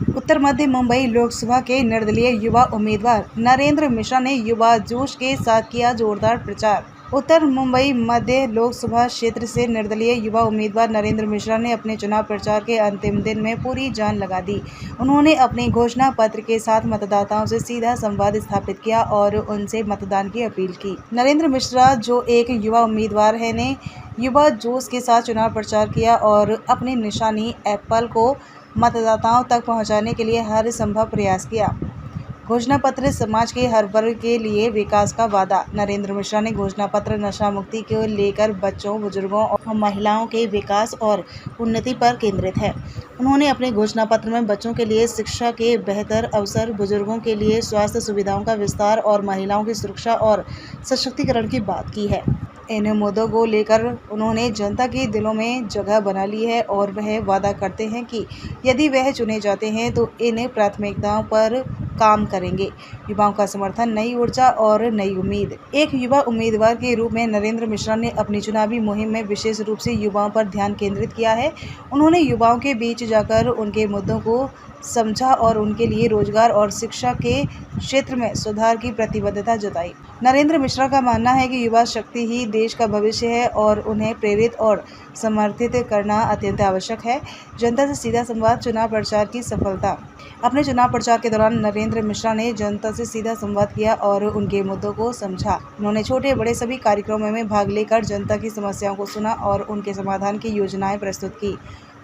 उत्तर मध्य मुंबई लोकसभा के निर्दलीय युवा उम्मीदवार नरेंद्र मिश्रा ने युवा जोश के साथ किया जोरदार प्रचार। उत्तर मुंबई मध्य लोकसभा क्षेत्र से निर्दलीय युवा उम्मीदवार नरेंद्र मिश्रा ने अपने चुनाव प्रचार के अंतिम दिन में पूरी जान लगा दी। उन्होंने अपने घोषणा पत्र के साथ मतदाताओं से सीधा संवाद स्थापित किया और उनसे मतदान की अपील की। नरेंद्र मिश्रा, जो एक युवा उम्मीदवार है, ने युवा जोश के साथ चुनाव प्रचार किया और अपनी निशानी एप्पल को मतदाताओं तक पहुंचाने के लिए हर संभव प्रयास किया। घोषणा पत्र समाज के हर वर्ग के लिए विकास का वादा। नरेंद्र मिश्रा ने घोषणा पत्र नशा मुक्ति को लेकर बच्चों, बुजुर्गों और महिलाओं के विकास और उन्नति पर केंद्रित है। उन्होंने अपने घोषणा पत्र में बच्चों के लिए शिक्षा के बेहतर अवसर, बुजुर्गों के लिए स्वास्थ्य सुविधाओं का विस्तार और महिलाओं की सुरक्षा और सशक्तिकरण की बात की है। इन मुद्दों को लेकर उन्होंने जनता के दिलों में जगह बना ली है और वह वादा करते हैं कि यदि वह चुने जाते हैं तो इन प्राथमिकताओं पर काम करेंगे। युवाओं का समर्थन, नई ऊर्जा और नई उम्मीद। एक युवा उम्मीदवार के रूप में नरेंद्र मिश्रा ने अपनी चुनावी मुहिम में विशेष रूप से युवाओं पर ध्यान केंद्रित किया है। उन्होंने युवाओं के बीच जाकर उनके मुद्दों को समझा और उनके लिए रोजगार और शिक्षा के क्षेत्र में सुधार की प्रतिबद्धता जताई। नरेंद्र मिश्रा का मानना है कि युवा शक्ति ही देश का भविष्य है और उन्हें प्रेरित और समर्थित करना अत्यंत आवश्यक है। जनता से सीधा संवाद, चुनाव प्रचार की सफलता। अपने चुनाव प्रचार के दौरान नरेंद्र मिश्रा ने जनता से सीधा संवाद किया और उनके मुद्दों को समझा। उन्होंने छोटे बड़े सभी कार्यक्रमों में भाग लेकर जनता की समस्याओं को सुना और उनके समाधान की योजनाएं प्रस्तुत की।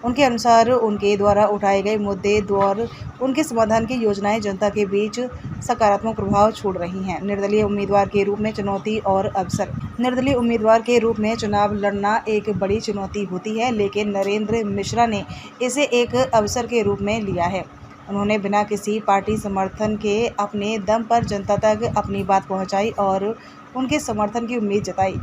उनके अनुसार उनके द्वारा उठाए गए मुद्दे और उनके समाधान की योजनाएं जनता के बीच सकारात्मक प्रभाव छोड़ रही हैं। निर्दलीय उम्मीदवार के रूप में चुनौती और अवसर। निर्दलीय उम्मीदवार के रूप में चुनाव लड़ना एक बड़ी चुनौती होती है, लेकिन नरेंद्र मिश्रा ने इसे एक अवसर के रूप में लिया है। उन्होंने बिना किसी पार्टी समर्थन के अपने दम पर जनता तक अपनी बात पहुंचाई और उनके समर्थन की उम्मीद जताई।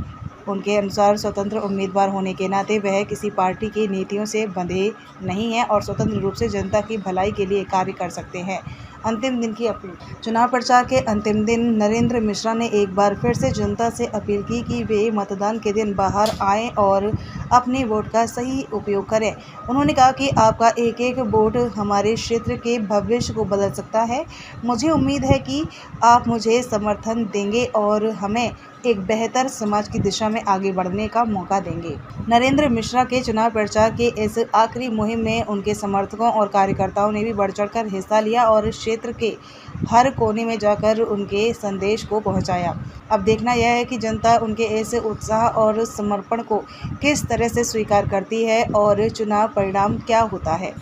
उनके अनुसार स्वतंत्र उम्मीदवार होने के नाते वह किसी पार्टी की नीतियों से बंधे नहीं हैं और स्वतंत्र रूप से जनता की भलाई के लिए कार्य कर सकते हैं। अंतिम दिन की अपील। चुनाव प्रचार के अंतिम दिन नरेंद्र मिश्रा ने एक बार फिर से जनता से अपील की कि वे मतदान के दिन बाहर आएं और अपने वोट का सही उपयोग करें। उन्होंने कहा कि आपका एक एक वोट हमारे क्षेत्र के भविष्य को बदल सकता है। मुझे उम्मीद है कि आप मुझे समर्थन देंगे और हमें एक बेहतर समाज की दिशा में आगे बढ़ने का मौका देंगे। नरेंद्र मिश्रा के चुनाव प्रचार के इस आखिरी मुहिम में उनके समर्थकों और कार्यकर्ताओं ने भी बढ़ चढ़कर हिस्सा लिया और क्षेत्र के हर कोने में जाकर उनके संदेश को पहुंचाया। अब देखना यह है कि जनता उनके इस उत्साह और समर्पण को किस तरह से स्वीकार करती है और चुनाव परिणाम क्या होता है।